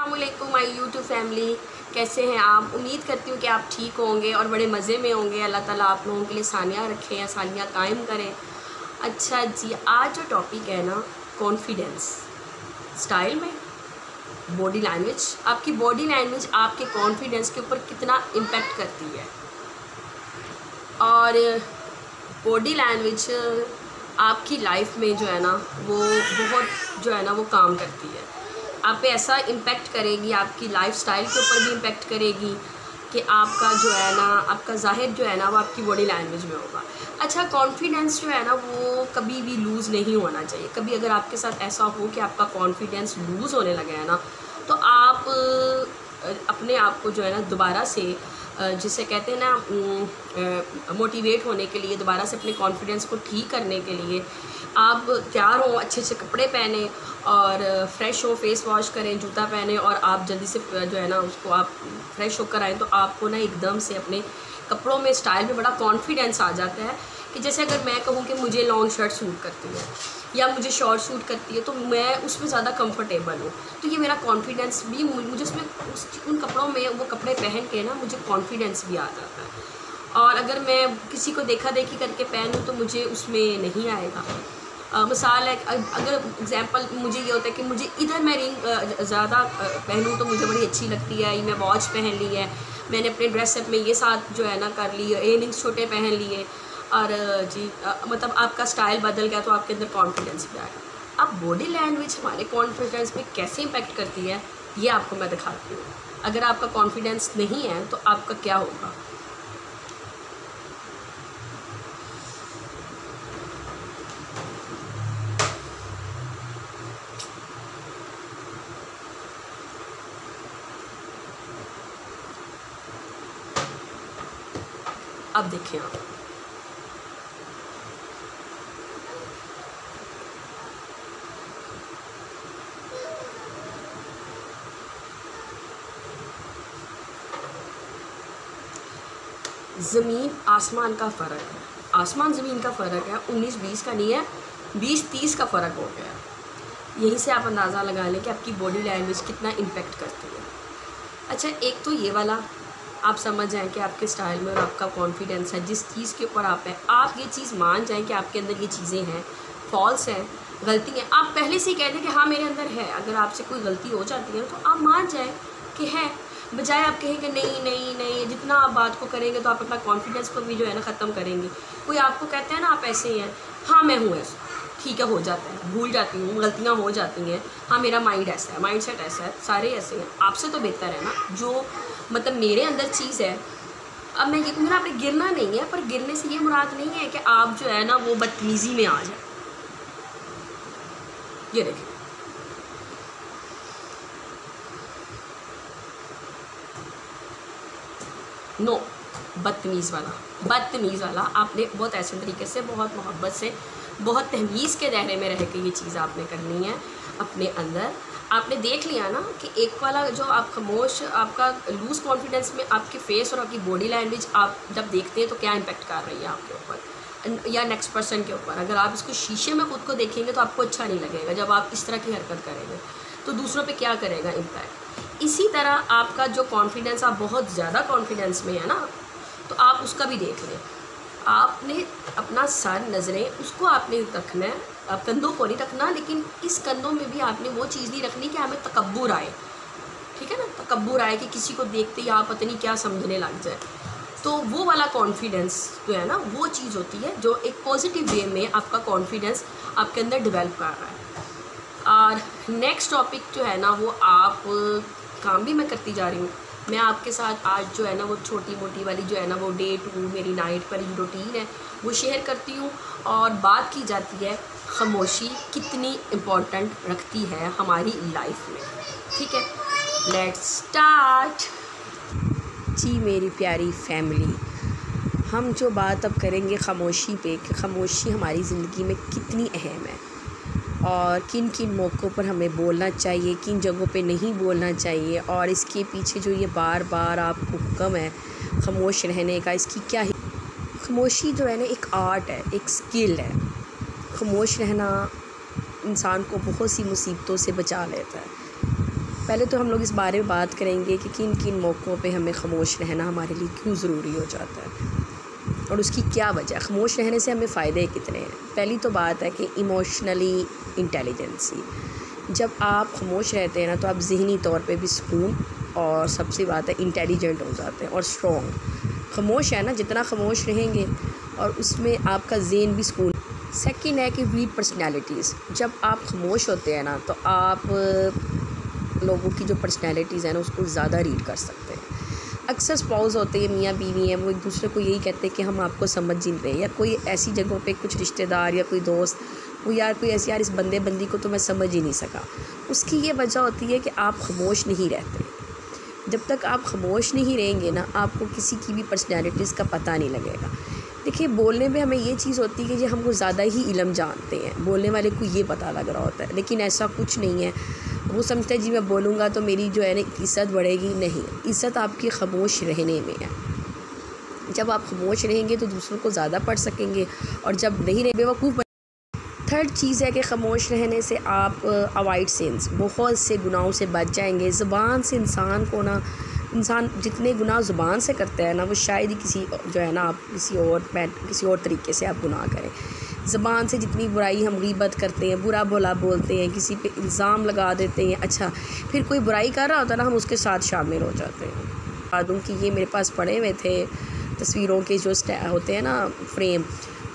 अस्सलामुअलैकुम my YouTube family, कैसे हैं आप। उम्मीद करती हूँ कि आप ठीक होंगे और बड़े मज़े में होंगे। अल्लाह ताला आप लोगों के लिए सानियाँ रखें या सानियाँ कायम करें। अच्छा जी, आज जो टॉपिक है ना, कॉन्फिडेंस स्टाइल में बॉडी लैंग्वेज। आपकी बॉडी लैंग्वेज आपके कॉन्फिडेंस के ऊपर कितना इम्पेक्ट करती है। और बॉडी लैंग्वेज आपकी लाइफ में जो है ना वो बहुत जो है ना वो काम करती है। आप पे ऐसा इम्पेक्ट करेगी, आपकी लाइफ स्टाइल के ऊपर भी इम्पेक्ट करेगी कि आपका जो है ना, आपका ज़ाहिर जो है ना वो आपकी बॉडी लैंग्वेज में होगा। अच्छा, कॉन्फिडेंस जो है ना वो कभी भी लूज़ नहीं होना चाहिए। कभी अगर आपके साथ ऐसा हो कि आपका कॉन्फिडेंस लूज़ होने लगे है ना, तो आप अपने आप को जो है ना दोबारा से जिसे कहते हैं ना मोटिवेट होने के लिए, दोबारा से अपने कॉन्फिडेंस को ठीक करने के लिए आप तैयार हो, अच्छे अच्छे कपड़े पहने और फ्रेश हो, फेस वॉश करें, जूता पहने और आप जल्दी से जो है ना उसको आप फ्रेश होकर आएँ, तो आपको ना एकदम से अपने कपड़ों में, स्टाइल में बड़ा कॉन्फिडेंस आ जाता है। कि जैसे अगर मैं कहूँ कि मुझे लॉन्ग शर्ट सूट करती है या मुझे शॉर्ट सूट करती है, तो मैं उसमें ज़्यादा कंफर्टेबल हूँ, तो ये मेरा कॉन्फिडेंस भी, मुझे उसमें उन कपड़ों में वो कपड़े पहन के ना मुझे कॉन्फिडेंस भी आ जाता है। और अगर मैं किसी को देखा देखी करके पहनूँ तो मुझे उसमें नहीं आएगा। मिसाल है, अगर एग्जांपल मुझे ये होता है कि मुझे इधर मैं रिंग ज़्यादा पहनूँ तो मुझे बड़ी अच्छी लगती है, मैं वॉच पहन ली है, मैंने अपने ड्रेसअप में ये साथ जो है ना कर ली, इयररिंग्स छोटे पहन लिए और जी मतलब आपका स्टाइल बदल गया तो आपके अंदर कॉन्फिडेंस भी आएगा। अब बॉडी लैंग्वेज हमारे कॉन्फिडेंस में कैसे इम्पेक्ट करती है ये आपको मैं दिखाती हूँ। अगर आपका कॉन्फिडेंस नहीं है तो आपका क्या होगा। अब देखिए आप, ज़मीन आसमान का फ़र्क है, आसमान ज़मीन का फ़र्क है, 19-20 का नहीं है, 20-30 का फ़र्क हो गया। यहीं से आप अंदाज़ा लगा लें कि आपकी बॉडी लैंग्वेज कितना इम्पेक्ट करती है। अच्छा, एक तो ये वाला आप समझ जाएं कि आपके स्टाइल में और आपका कॉन्फिडेंस है, जिस चीज़ के ऊपर आप हैं, आप ये चीज़ मान जाएं कि आपके अंदर ये चीज़ें हैं, फॉल्स हैं, गलती हैं। आप पहले से ही कह दें कि हाँ मेरे अंदर है। अगर आपसे कोई गलती हो जाती है तो आप मान जाएं कि है, बजाय आप कहें कि नहीं नहीं नहीं। जितना आप बात को करेंगे तो आप अपना कॉन्फिडेंस को भी जो है ना ख़त्म करेंगे। कोई आपको कहता है ना आप ऐसे ही हैं, हाँ मैं हूँ ऐसा, ठीक है, हो जाता है, भूल जाती हूँ, गलतियाँ हो जाती हैं, हाँ मेरा माइंड ऐसा है, माइंड सेट ऐसा है, सारे ऐसे हैं। आपसे तो बेहतर है ना जो मतलब मेरे अंदर चीज़ है। अब मैं ये कहूँगी ना, आपने गिरना नहीं है, पर गिरने से ये मुराद नहीं है कि आप जो है ना वो बदतमीज़ी में आ जाए। ये देखिए, नो, बदतमीज़ वाला आपने बहुत ऐसे तरीके से, बहुत मोहब्बत से, बहुत तहमीज़ के दायरे में रह के ये चीज़ आपने करनी है अपने अंदर। आपने देख लिया ना कि एक वाला जो आप खामोश, आपका लूज़ कॉन्फिडेंस में आपके फेस और आपकी बॉडी लैंग्वेज आप जब देखते हैं तो क्या इम्पेक्ट कर रही है आपके ऊपर या नेक्स्ट पर्सन के ऊपर। अगर आप इसको शीशे में खुद को देखेंगे तो आपको अच्छा नहीं लगेगा। जब आप इस तरह की हरकत करेंगे तो दूसरों पे क्या करेगा इम्पैक्ट। इसी तरह आपका जो कॉन्फिडेंस, आप बहुत ज़्यादा कॉन्फिडेंस में है ना, तो आप उसका भी देख लें। आपने अपना सर, नज़रें, उसको आपने रखना है, आप कंधों को नहीं रखना, लेकिन इस कंधों में भी आपने वो चीज़ नहीं रखनी कि हमें तकब्बुर आए, ठीक है ना, तकब्बुर आए कि किसी को देखते ही आप पता नहीं क्या समझने लग जाए। तो वो वाला कॉन्फिडेंस जो है ना वो चीज़ होती है जो एक पॉजिटिव वे में आपका कॉन्फिडेंस आपके अंदर डेवलप कर रहा है। और नेक्स्ट टॉपिक जो है ना वो आप काम भी मैं करती जा रही हूँ। मैं आपके साथ आज जो है ना वो छोटी मोटी वाली जो है ना वो डे टू मेरी नाइट पर ही रूटीन है वो शेयर करती हूँ। और बात की जाती है खामोशी कितनी इम्पोर्टेंट रखती है हमारी लाइफ में। ठीक है, लेट्स स्टार्ट। जी मेरी प्यारी फैमिली, हम जो बात अब करेंगे खामोशी पे कि खामोशी हमारी ज़िंदगी में कितनी अहम है और किन किन मौक़ों पर हमें बोलना चाहिए, किन जगहों पे नहीं बोलना चाहिए, और इसके पीछे जो ये बार बार आपको हुक्म है खामोश रहने का, इसकी क्या है। खामोशी जो है ना एक आर्ट है, एक स्किल है। खामोश रहना इंसान को बहुत सी मुसीबतों से बचा लेता है। पहले तो हम लोग इस बारे में बात करेंगे कि किन किन मौक़ों पे हमें ख़ामोश रहना हमारे लिए क्यों ज़रूरी हो जाता है और उसकी क्या वजह। ख़ामोश रहने से हमें फ़ायदे कितने हैं। पहली तो बात है कि इमोशनली इंटेलिजेंसी, जब आप ख़ामोश रहते हैं ना तो आप ज़हनी तौर पे भी सुकून और सबसे बात है इंटेलिजेंट हो जाते हैं और स्ट्रॉन्ग। ख़ामोश है ना, जितना ख़ामोश रहेंगे और उसमें आपका ज़हन भी सुकून। सेकंड है कि रीड पर्सनैलिटीज़, जब आप ख़ामोश होते हैं ना तो आप लोगों की जो पर्सनैलिटीज़ है ना उसको ज़्यादा रीड कर सकते हैं। अक्सर स्पाउस होते हैं, मियाँ बीवी हैं, वो एक दूसरे को यही कहते हैं कि हम आपको समझ ही नहीं रहे, या कोई ऐसी जगहों पे कुछ रिश्तेदार या कोई दोस्त वो यार कोई ऐसी यार इस बंदी को तो मैं समझ ही नहीं सका। उसकी ये वजह होती है कि आप ख़ामोश नहीं रहते। जब तक आप ख़ामोश नहीं रहेंगे ना आपको किसी की भी पर्सनैलिटीज़ का पता नहीं लगेगा। देखिए, बोलने में हमें ये चीज़ होती है कि ये हमको ज़्यादा ही इल्म जानते हैं, बोलने वाले को ये पता लग रहा होता है, लेकिन ऐसा कुछ नहीं है। वो समझता है जी मैं बोलूँगा तो मेरी जो है ना इज़्ज़त बढ़ेगी। नहीं, इज़्ज़त आपकी ख़ामोश रहने में है। जब आप ख़ामोश रहेंगे तो दूसरों को ज़्यादा पढ़ सकेंगे और जब नहीं रहे बेवकूफ़। थर्ड चीज़ है कि ख़ामोश रहने से आप अवॉइड सिंस, बहुत से गुनाहों से बच जाएंगे। ज़ुबान से इंसान जितने गुनाह ज़ुबान से करता है ना वो शायद ही किसी जो है ना आप किसी और तरीके से आप गुनाह करें। ज़ुबान से जितनी बुराई, हम गीबत करते हैं, बुरा भला बोलते हैं, किसी पे इल्ज़ाम लगा देते हैं, अच्छा फिर कोई बुराई कर रहा होता है ना हम उसके साथ शामिल हो जाते हैं। बता दूँ कि ये मेरे पास पड़े हुए थे तस्वीरों के जो होते हैं ना फ्रेम,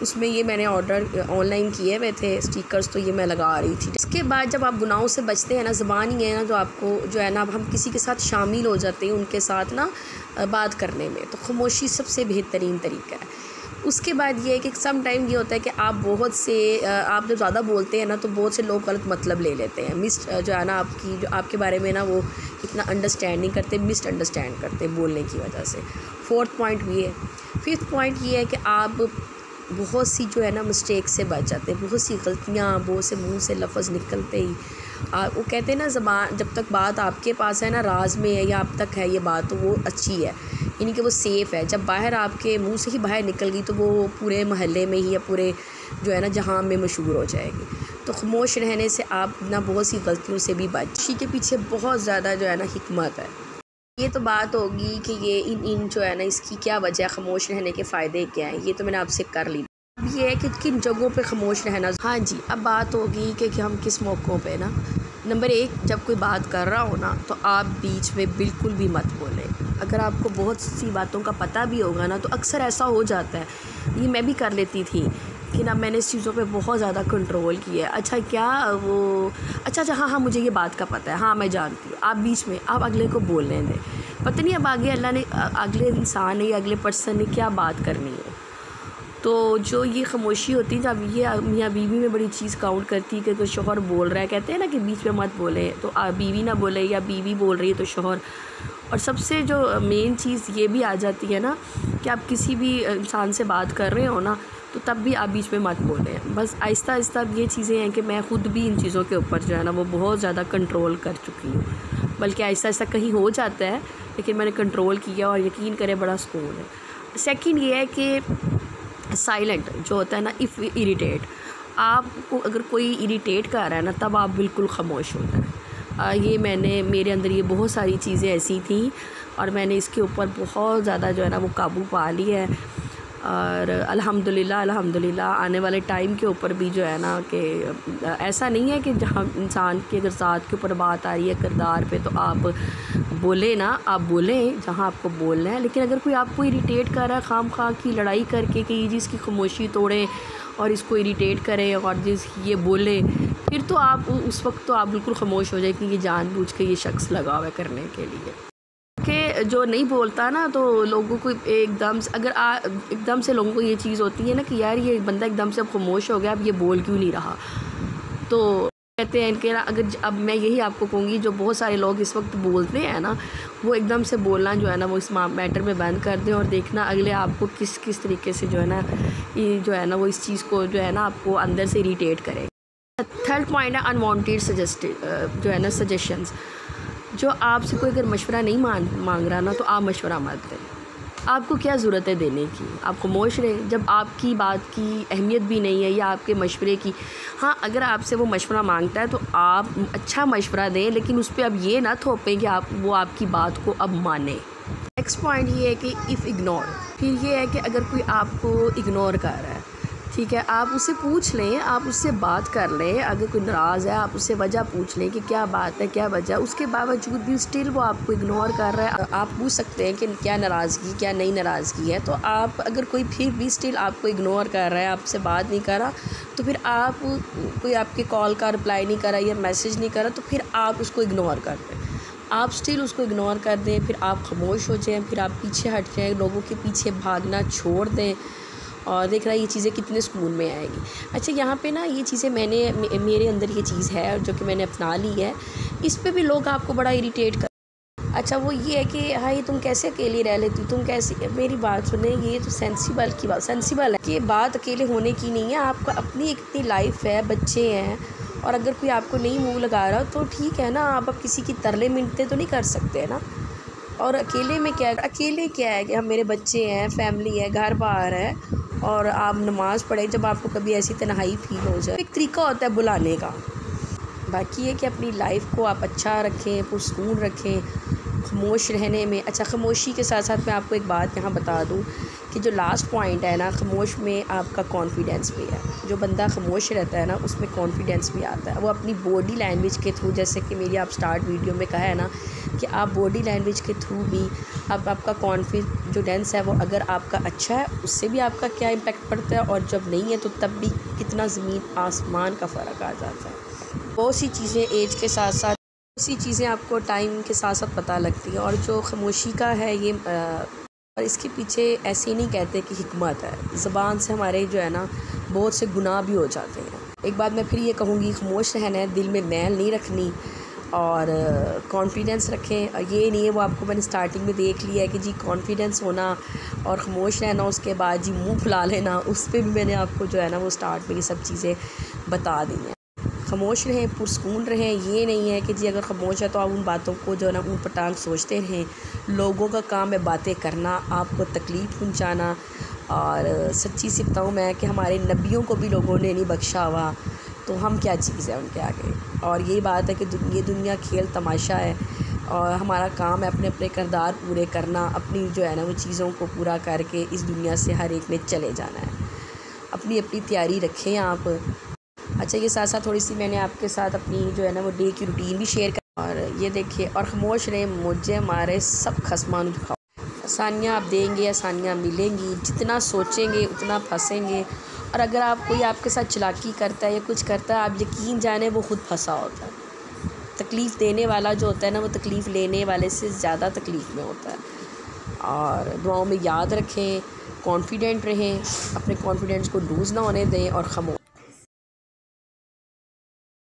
उसमें ये मैंने ऑर्डर ऑनलाइन किए हुए थे स्टिकर्स, तो ये मैं लगा रही थी। इसके बाद जब आप गुनाहों से बचते हैं ना, ज़बान ही है ना जो आपको जो है ना अब हम किसी के साथ शामिल हो जाते हैं उनके साथ ना बात करने में, तो खामोशी सबसे बेहतरीन तरीका है। उसके बाद ये है कि सम टाइम ये होता है कि आप बहुत से आप जब ज़्यादा बोलते हैं ना तो बहुत से लोग गलत मतलब ले लेते हैं, जो है ना आपके बारे में ना वो इतना अंडरस्टैंड नहीं करते, मिसअंडरस्टैंड करते बोलने की वजह से। फोर्थ पॉइंट ये है। फिफ्थ पॉइंट ये है कि आप बहुत सी जो है ना मिस्टेक से बच जाते हैं। बहुत सी गलतियाँ, बहुत से मुंह से लफ्ज़ निकलते ही वो कहते हैं ना ज़बान जब तक बात आपके पास है ना राज में है या आप तक है ये बात तो वो अच्छी है, यानी कि वो सेफ़ है। जब बाहर आपके मुंह से ही बाहर निकल गई तो वो पूरे महल्ले में ही या पूरे जो है ना जहां में मशहूर हो जाएगी। तो खामोश रहने से आप ना बहुत सी गलतियों से भी बच। इसी के पीछे बहुत ज़्यादा जो है ना हिकमत है। ये तो बात होगी कि ये इन जो है ना इसकी क्या वजह, खामोश रहने के फ़ायदे क्या हैं, ये तो मैंने आपसे कर ली। अब ये है कि किन जगहों पे खामोश रहना। हाँ जी, अब बात होगी कि हम किस मौक़ों पे ना। नंबर 1, जब कोई बात कर रहा हो ना तो आप बीच में बिल्कुल भी मत बोलें। अगर आपको बहुत सी बातों का पता भी होगा ना तो अक्सर ऐसा हो जाता है, ये मैं भी कर लेती थी कि ना मैंने इस चीज़ों पे बहुत ज़्यादा कंट्रोल किया है। अच्छा क्या वो अच्छा हाँ मुझे ये बात का पता है, हाँ मैं जानती हूँ। आप बीच में आप अगले को बोलने दें, पता नहीं अब आगे अल्लाह ने अगले इंसान ने या अगले पर्सन ने क्या बात करनी है। तो जो ये खामोशी होती है जब ये मियाँ बीवी में बड़ी चीज़ काउंट करती है कि कोई शौहर बोल रहा है, कहते हैं ना कि बीच में मत बोले, तो बीवी ना बोले या बीवी बोल रही है तो शौहर। और सबसे जो मेन चीज़ ये भी आ जाती है ना कि आप किसी भी इंसान से बात कर रहे हो ना तो तब भी आप बीच में मत बोलें। बस आहिस्ता आहिस्ता ये चीज़ें हैं कि मैं ख़ुद भी इन चीज़ों के ऊपर जो है ना वो बहुत ज़्यादा कंट्रोल कर चुकी हूँ, बल्कि आहिस्ता आहिस्ता कहीं हो जाता है लेकिन मैंने कंट्रोल किया और यकीन करें बड़ा सुकून है। सेकंड ये है कि साइलेंट जो होता है ना, इफ़ इरिटेट, आपको अगर कोई इरिटेट कर रहा है ना तब आप बिल्कुल खामोश होता है। ये मेरे अंदर ये बहुत सारी चीज़ें ऐसी थी और मैंने इसके ऊपर बहुत ज़्यादा जो है ना वो काबू पा लिया है। और अल्हम्दुलिल्लाह आने वाले टाइम के ऊपर भी जो है ना कि ऐसा नहीं है कि जहाँ इंसान की अगर ज़ात के ऊपर बात आ रही है किरदार पे तो आप बोले ना, आप बोलें जहाँ आपको बोलना है। लेकिन अगर कोई आपको इरिटेट कर रहा है खाम-खा की लड़ाई करके कि ये जिसकी खामोशी तोड़ें और इसको इरिटेट करें और ये बोले, फिर तो आप उस वक्त तो आप बिल्कुल खामोश हो जाए कि ये जानबूझ के ये शख्स लगा हुआ है करने के लिए। कि जो नहीं बोलता ना तो लोगों को एकदम से एकदम से लोगों को ये चीज़ होती है ना कि यार ये बंदा एकदम से अब खामोश हो गया, अब ये बोल क्यों नहीं रहा। तो कहते हैं कि अगर अब मैं यही आपको कहूँगी, जो बहुत सारे लोग इस वक्त बोलते हैं ना वो एकदम से बोलना जो है ना वो इस मैटर में बंद कर दें और देखना अगले आपको किस तरीके से जो है ना ये जो है ना वो इस चीज़ को जो है ना आपको अंदर से इरिटेट करेगा। थर्ड पॉइंट है अनवांटेड जो है ना सजेशंस। जो आपसे कोई अगर मशवरा नहीं मांग रहा ना तो आप मशवरा मत दें। आपको क्या ज़रूरत है देने की, आप खामोश रहें जब आपकी बात की अहमियत भी नहीं है या आपके मशवरे की। हाँ, अगर आपसे वो मशवरा मांगता है तो आप अच्छा मशवरा दें, लेकिन उस पर अब ये ना थोपें कि वो आपकी बात को अब माने। नेक्स्ट पॉइंट ये है कि इफ़ इग्नोर, फिर ये है कि अगर कोई आपको इग्नोर कर रहा है, ठीक है, आप उससे पूछ लें, आप उससे बात कर लें। अगर कोई नाराज़ है आप उससे वजह पूछ लें कि क्या बात है, क्या वजह। उसके बावजूद भी स्टिल वो आपको इग्नोर कर रहा है, आप पूछ सकते हैं कि क्या नाराज़गी, क्या नहीं नाराज़गी है। तो आप अगर कोई फिर भी स्टिल आपको इग्नोर कर रहा है, आपसे बात नहीं कर रहा, तो फिर आप कोई आपके कॉल का रिप्लाई नहीं कर रहा या मैसेज नहीं कर रहा, तो फिर आप उसको इग्नोर कर दें। आप स्टिल उसको इग्नोर कर दें, फिर आप खामोश हो जाएं, फिर आप पीछे हट जाएं, लोगों के पीछे भागना छोड़ दें और देख रहा है ये चीज़ें कितने सुकून में आएगी। अच्छा, यहाँ पे ना ये चीज़ें मेरे अंदर ये चीज़ है जो कि मैंने अपना ली है, इस पे भी लोग आपको बड़ा इरिटेट कर। अच्छा, वो ये है कि हाँ, ये तुम कैसे अकेली रह लेती, तुम कैसे। मेरी बात सुने, ये तो सेंसिबल है कि ये बात अकेले होने की नहीं है। आपका अपनी इतनी लाइफ है, बच्चे हैं, और अगर कोई आपको नहीं मुँह लगा रहा तो ठीक है ना, आप अब किसी की तरले मिनते तो नहीं कर सकते है ना। और अकेले में क्या है कि हम, मेरे बच्चे हैं, फैमिली है, घर बाहर है, और आप नमाज़ पढ़ें जब आपको कभी ऐसी तन्हाई फील हो जाए। एक तरीका होता है बुलाने का। बाकी ये कि अपनी लाइफ को आप अच्छा रखें, पुरसकून रखें, खामोश रहने में। अच्छा, खामोशी के साथ साथ मैं आपको एक बात यहाँ बता दूँ कि जो लास्ट पॉइंट है ना, खामोश में आपका कॉन्फिडेंस भी है। जो बंदा खामोश रहता है ना, उसमें कॉन्फिडेंस भी आता है। वो अपनी बॉडी लैंग्वेज के थ्रू, जैसे कि मेरी आप स्टार्ट वीडियो में कहा है ना कि आप बॉडी लैंग्वेज के थ्रू भी आपका कॉन्फिडेंस है वो अगर आपका अच्छा है, उससे भी आपका क्या इम्पेक्ट पड़ता है, और जब नहीं है तो तब भी कितना ज़मीन आसमान का फ़र्क आ जाता है। बहुत सी चीज़ें एज के साथ साथ, बहुत सी चीज़ें आपको टाइम के साथ साथ पता लगती है। और जो खामोशी का है ये और इसके पीछे ऐसे नहीं कहते कि हिकमत है, ज़बान से हमारे जो है ना बहुत से गुनाह भी हो जाते हैं। एक बात मैं फिर ये कहूँगी, खामोश रहना है, दिल में मैल नहीं रखनी, और कॉन्फिडेंस रखें। और ये नहीं है, वो आपको मैंने स्टार्टिंग में देख लिया है कि जी कॉन्फिडेंस होना और खामोश रहना, उसके बाद जी मुंह फुला लेना, उस पर भी मैंने आपको जो है ना वो स्टार्ट में ये सब चीज़ें बता दी हैं। खामोश रहें, पुरसकून रहें। ये नहीं है कि जी अगर खामोश है तो आप उन बातों को जो है ना ऊँट पटांग सोचते रहें। लोगों का काम है बातें करना, आपको तकलीफ़ पहुँचाना। और सच्ची सी बताऊँ मैं कि हमारे नबियों को भी लोगों ने नहीं बख्शा हुआ, तो हम क्या चीज़ है उनके आगे। और ये बात है कि ये दुनिया खेल तमाशा है, और हमारा काम है अपने अपने किरदार पूरे करना, अपनी जो है ना वो चीज़ों को पूरा करके इस दुनिया से हर एक ने चले जाना है। अपनी अपनी तैयारी रखें आप। अच्छा, ये साथ साथ थोड़ी सी मैंने आपके साथ अपनी जो है ना वो डे की रूटीन भी शेयर कर। और ये देखिए, और खामोश रहें, मुझे हमारे सब खसमान दिखाओ। आसानियाँ आप देंगे, आसानियाँ मिलेंगी। जितना सोचेंगे उतना फंसेंगे। और अगर आप कोई आपके साथ चालाकी करता है या कुछ करता है, आप यकीन जाने वो खुद फंसा होता है। तकलीफ़ देने वाला जो होता है ना, वो तकलीफ़ लेने वाले से ज़्यादा तकलीफ़ में होता है। और दुआओं में याद रखें, कॉन्फिडेंट रहें, अपने कॉन्फिडेंस को लूज़ ना होने दें, और खामोश